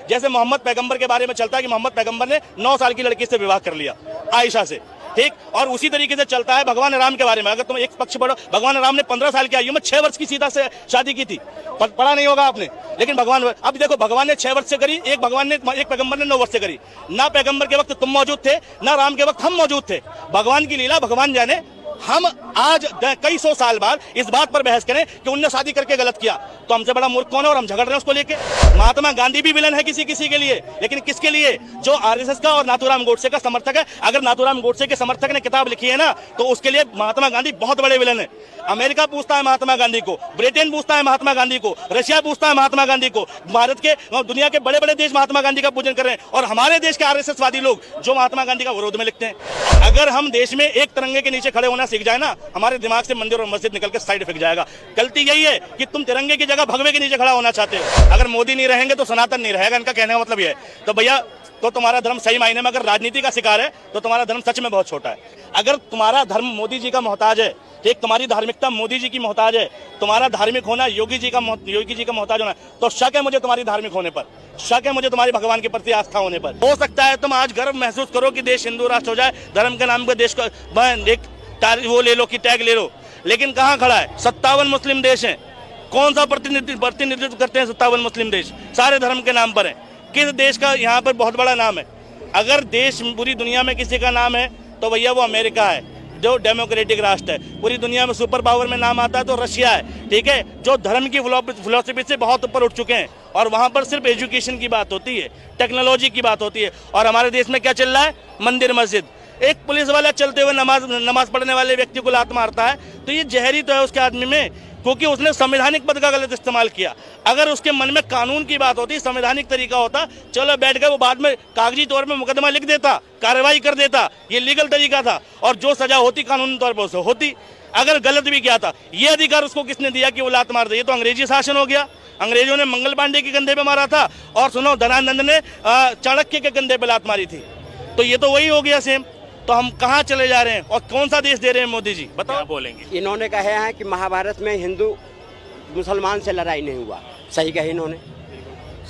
जैसे मोहम्मद पैगंबर के बारे में चलता है कि मोहम्मद पैगंबर ने 9 साल की लड़की से विवाह कर लिया, आयशा से, ठीक। और उसी तरीके से चलता है भगवान राम के बारे में। अगर तुम एक पक्ष पढ़ो, भगवान राम ने 15 साल की आयु में 6 वर्ष की सीता से शादी की थी, पढ़ा नहीं होगा आपने। लेकिन भगवान, अब देखो, भगवान ने 6 वर्ष से करी, एक पैगंबर ने 9 वर्ष से करी। ना पैगंबर के वक्त तुम मौजूद थे, ना राम के वक्त हम मौजूद थे। भगवान की लीला भगवान जाने। हम आज कई सौ साल बाद इस बात पर बहस करें कि उनने शादी करके गलत किया, तो हमसे बड़ा मूर्ख कौन है और हम झगड़ रहे हैं उसको लेके। महात्मा गांधी भी विलन है किसी किसी के लिए, लेकिन किसके लिए? जो आरएसएस का और नाथूराम गोडसे का समर्थक है। अगर नाथूराम गोडसे के समर्थक ने किताब लिखी है ना, तो उसके लिए महात्मा गांधी बहुत बड़े विलन है। अमेरिका पूछता है महात्मा गांधी को, ब्रिटेन पूछता है महात्मा गांधी को, रशिया पूछता है महात्मा गांधी को। भारत के, दुनिया के बड़े बड़े देश महात्मा गांधी का पूजन कर रहे हैं, और हमारे देश के आरएसएसवादी लोग जो महात्मा गांधी का विरोध में लिखते हैं। अगर हम देश में एक तिरंगे के नीचे खड़े होना सीख जाए ना, हमारे दिमाग से मंदिर और मस्जिद निकल के साइड फेंक जाएगा। गलती यही है कि तुम तिरंगे की जगह भगवे के नीचे खड़ा होना चाहते हो। अगर मोदी नहीं रहेंगे तो सनातन नहीं रहेगा, इनका कहने का मतलब यह है। तो भैया, तो तुम्हारा धर्म सही मायने में अगर राजनीति का शिकार है तो तुम्हारा धर्म सच में बहुत छोटा है। अगर तुम्हारा धर्म मोदी जी का मोहताज है, एक तुम्हारी धार्मिकता मोदी जी की मोहताज है, तुम्हारा धार्मिक होना योगी जी का मोहताज होना, तो शक है मुझे तुम्हारी धार्मिक होने पर, शक है मुझे तुम्हारी भगवान के प्रति आस्था होने पर। हो सकता है तुम आज गर्व महसूस करो कि देश हिंदू राष्ट्र हो जाए, धर्म के नाम पर देश को एक वो ले लो कि टैग ले लो, लेकिन कहाँ खड़ा है? 57 मुस्लिम देश हैं। कौन सा प्रतिनिधित्व करते हैं 57 मुस्लिम देश? सारे धर्म के नाम पर है। किस देश का यहाँ पर बहुत बड़ा नाम है? अगर देश पूरी दुनिया में किसी का नाम है तो भैया वो अमेरिका है, जो डेमोक्रेटिक राष्ट्र है। पूरी दुनिया में सुपर पावर में नाम आता है तो रशिया है, ठीक है, जो धर्म की फिलॉसफी से बहुत ऊपर उठ चुके हैं, और वहाँ पर सिर्फ एजुकेशन की बात होती है, टेक्नोलॉजी की बात होती है। और हमारे देश में क्या चल रहा है? मंदिर मस्जिद। एक पुलिस वाला चलते हुए नमाज पढ़ने वाले व्यक्ति को लात मारता है, तो ये जहरी तो है उसके आदमी में, क्योंकि उसने संवैधानिक पद का गलत इस्तेमाल किया। अगर उसके मन में कानून की बात होती, संवैधानिक तरीका होता, चलो बैठ गए, वो बाद में कागजी तौर पे मुकदमा लिख देता, कार्रवाई कर देता, ये लीगल तरीका था, और जो सजा होती कानूनी तौर पर उसे होती। अगर गलत भी किया था, ये अधिकार उसको किसने दिया कि वो लात मार दे? ये तो अंग्रेजी शासन हो गया। अंग्रेजों ने मंगल पांडे के कंधे पे मारा था, और सुनो, धनानंद ने चाणक्य के कंधे पे लात मारी थी। तो ये तो वही हो गया सेम। तो हम कहाँ चले जा रहे हैं और कौन सा देश दे रहे हैं मोदी जी? बताओ। बोलेंगे इन्होंने कहे हैं कि महाभारत में हिंदू मुसलमान से लड़ाई नहीं हुआ। सही कहे इन्होंने,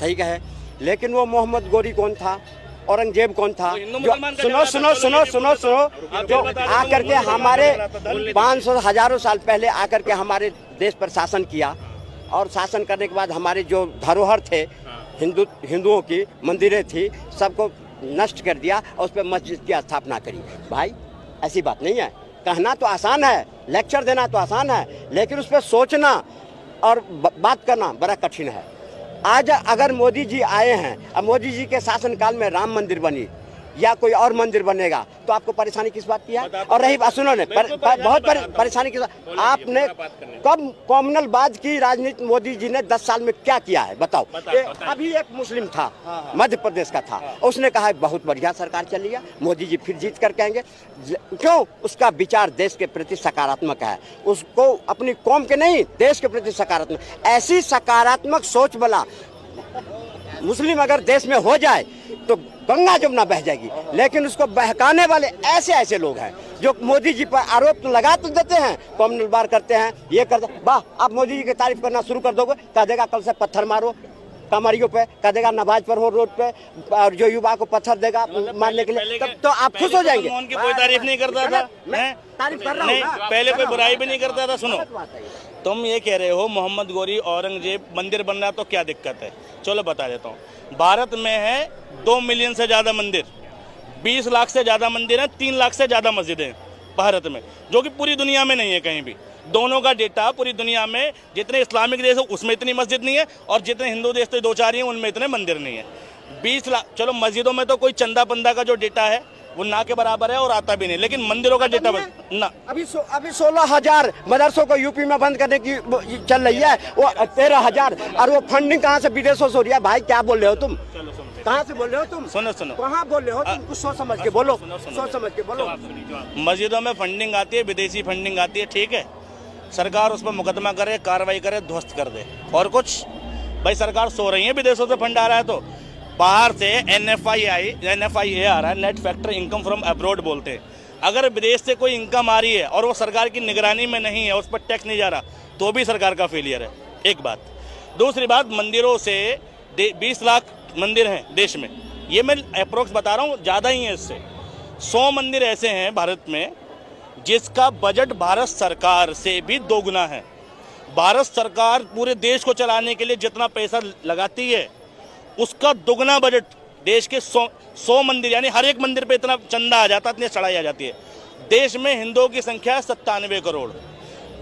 सही कहे, लेकिन वो मोहम्मद गोरी कौन था? औरंगजेब कौन था? सुनो सुनो सुनो सुनो सुनो, जो आकर के हमारे 500 हजारों साल पहले आकर के हमारे देश पर शासन किया, और शासन करने के बाद हमारे जो धरोहर थे हिंदुओं की, मंदिरें थी, सबको नष्ट कर दिया और उस पर मस्जिद की स्थापना करी। भाई, ऐसी बात नहीं है। कहना तो आसान है, लेक्चर देना तो आसान है, लेकिन उस पर सोचना और बात करना बड़ा कठिन है। आज अगर मोदी जी आए हैं, अब मोदी जी के शासनकाल में राम मंदिर बनी या कोई और मंदिर बनेगा, तो आपको परेशानी किस बात की है? और रही बात, सुनो ने, बहुत परेशानी किस बात? आपने कब कॉमनलबाज की राजनीति मोदी जी ने 10 साल में क्या किया है बताओ? अभी एक मुस्लिम था, मध्य प्रदेश का था, उसने कहा बहुत बढ़िया सरकार चली है, मोदी जी फिर जीत कर कहेंगे। क्यों? उसका विचार देश के प्रति सकारात्मक है, उसको अपनी कौम के नहीं, देश के प्रति सकारात्मक। ऐसी सकारात्मक सोच वाला मुस्लिम अगर देश में हो जाए तो गंगा जमुना बह जाएगी। लेकिन उसको बहकाने वाले ऐसे ऐसे लोग हैं जो मोदी जी पर आरोप तो लगा तो देते हैं, कॉमनल बार करते हैं, ये करते, वाह, आप मोदी जी की तारीफ करना शुरू कर दोगे, कह देगा कल से पत्थर मारो कमरियों पे, कह देगा नमाज पढ़ो रोड पे, और जो युवा को पत्थर देगा मारने के लिए, तब तो आप खुश हो जाएंगे। उनकी कोई तारीफ नहीं करता था, तारीफ कर रहा हूं, पहले कोई बुराई भी नहीं करता था। सुनो, तुम ये कह रहे हो मोहम्मद गोरी, औरंगजेब, मंदिर बन रहा, तो क्या दिक्कत है? चलो बता देता हूँ। भारत में है 2 मिलियन से ज़्यादा मंदिर, 20 लाख से ज़्यादा मंदिर हैं, 3 लाख से ज़्यादा मस्जिदें भारत में, जो कि पूरी दुनिया में नहीं है कहीं भी। दोनों का डेटा पूरी दुनिया में, जितने इस्लामिक देश है उसमें इतनी मस्जिद नहीं है, और जितने हिंदू देश तो 2-4 ही हैं उनमें इतने मंदिर नहीं है। 20 लाख, चलो मस्जिदों में तो कोई चंदा पंदा का जो डेटा है वो ना के बराबर है और आता भी नहीं, लेकिन मंदिरों का डेटा ना। अभी 16,000 मदरसों को यूपी में बंद करने की चल रही है, वो 13,000, और वो फंडिंग कहाँ से विदेशों से हो रही है? भाई क्या बोल रहे हो तुम? कहाँ से बोल रहे हो तुम? सुनो, कहाँ बोल रहे हो तुम? कुछ सोच समझ के बोलो, सोच समझ के बोलो। मस्जिदों में फंडिंग आती है, विदेशी फंडिंग आती है, ठीक है, सरकार उस पर मुकदमा करे, कार्रवाई करे, ध्वस्त कर दे, और कुछ? भाई सरकार सो रही है, विदेशों से फंड आ रहा है तो बाहर से NFI आ रहा है, net factor income from abroad बोलते हैं। अगर विदेश से कोई इनकम आ रही है और वो सरकार की निगरानी में नहीं है, उस पर टैक्स नहीं जा रहा, तो भी सरकार का फेलियर है, एक बात। दूसरी बात, मंदिरों से 20 लाख मंदिर हैं देश में, ये मैं अप्रोक्स बता रहा हूँ, ज़्यादा ही है इससे। 100 मंदिर ऐसे हैं भारत में जिसका बजट भारत सरकार से भी दोगुना है। भारत सरकार पूरे देश को चलाने के लिए जितना पैसा लगाती है उसका दोगुना बजट देश के 100 मंदिर, यानी हर एक मंदिर पे इतना चंदा आ जाता है, इतनी चढ़ाई आ जाती है। देश में हिंदुओं की संख्या 97 करोड़,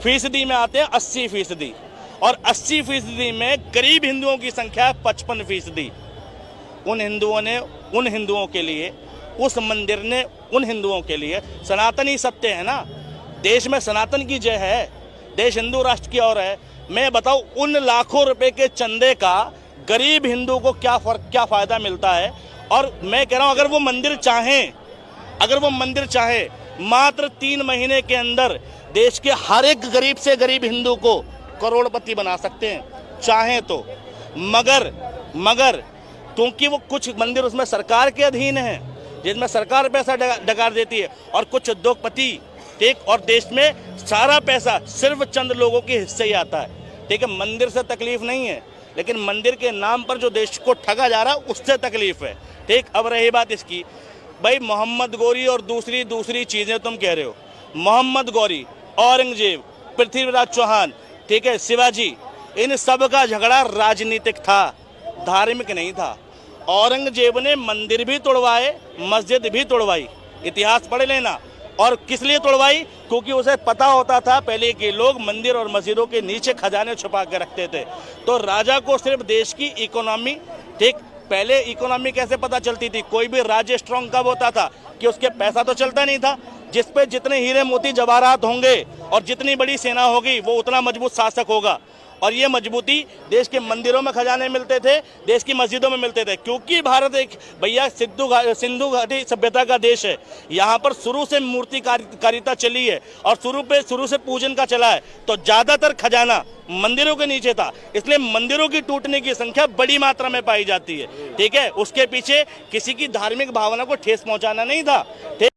फीसदी में आते हैं 80%, और 80% में गरीब हिंदुओं की संख्या 55%। उन हिंदुओं के लिए उस मंदिर ने उन हिंदुओं के लिए सनातनी सत्य है ना, देश में सनातन की जय है, देश हिंदू राष्ट्र की ओर है। मैं बताऊं उन लाखों रुपए के चंदे का गरीब हिंदू को क्या फायदा मिलता है। और मैं कह रहा हूं अगर वो मंदिर चाहे मात्र 3 महीने के अंदर देश के हर एक गरीब से गरीब हिंदू को करोड़पति बना सकते हैं चाहे तो, मगर क्योंकि वो कुछ मंदिर उसमें सरकार के अधीन है जिसमें सरकार पैसा डकार देती है, और कुछ उद्योगपति, ठीक, और देश में सारा पैसा सिर्फ चंद लोगों के हिस्से ही आता है। ठीक है, मंदिर से तकलीफ नहीं है, लेकिन मंदिर के नाम पर जो देश को ठगा जा रहा है उससे तकलीफ है। ठीक, अब रही बात इसकी, भाई मोहम्मद गौरी और दूसरी चीज़ें तुम कह रहे हो, मोहम्मद गौरी, औरंगजेब, पृथ्वीराज चौहान, ठीक है, शिवाजी, इन सब का झगड़ा राजनीतिक था, धार्मिक नहीं था। औरंगजेब ने मंदिर भी तोड़वाए, मस्जिद भी तोड़वाई, इतिहास पढ़ लेना। और किस लिए तोड़वाई? क्योंकि उसे पता होता था पहले के लोग मंदिर और मस्जिदों के नीचे खजाने छुपा के रखते थे। तो राजा को सिर्फ देश की इकोनॉमी, ठीक, पहले इकोनॉमी कैसे पता चलती थी? कोई भी राज्य स्ट्रांग कब होता था कि उसके पैसा तो चलता नहीं था, जिस पे जितने हीरे मोती जवाहरात होंगे और जितनी बड़ी सेना होगी वो उतना मजबूत शासक होगा। और ये मजबूती देश के मंदिरों में खजाने मिलते थे, देश की मस्जिदों में मिलते थे, क्योंकि भारत एक भैया सिंधु घाटी सभ्यता का देश है। यहाँ पर शुरू से मूर्तिकारिता चली है और शुरू से पूजन का चला है, तो ज़्यादातर खजाना मंदिरों के नीचे था, इसलिए मंदिरों की टूटने की संख्या बड़ी मात्रा में पाई जाती है। ठीक है, उसके पीछे किसी की धार्मिक भावना को ठेस पहुँचाना नहीं था।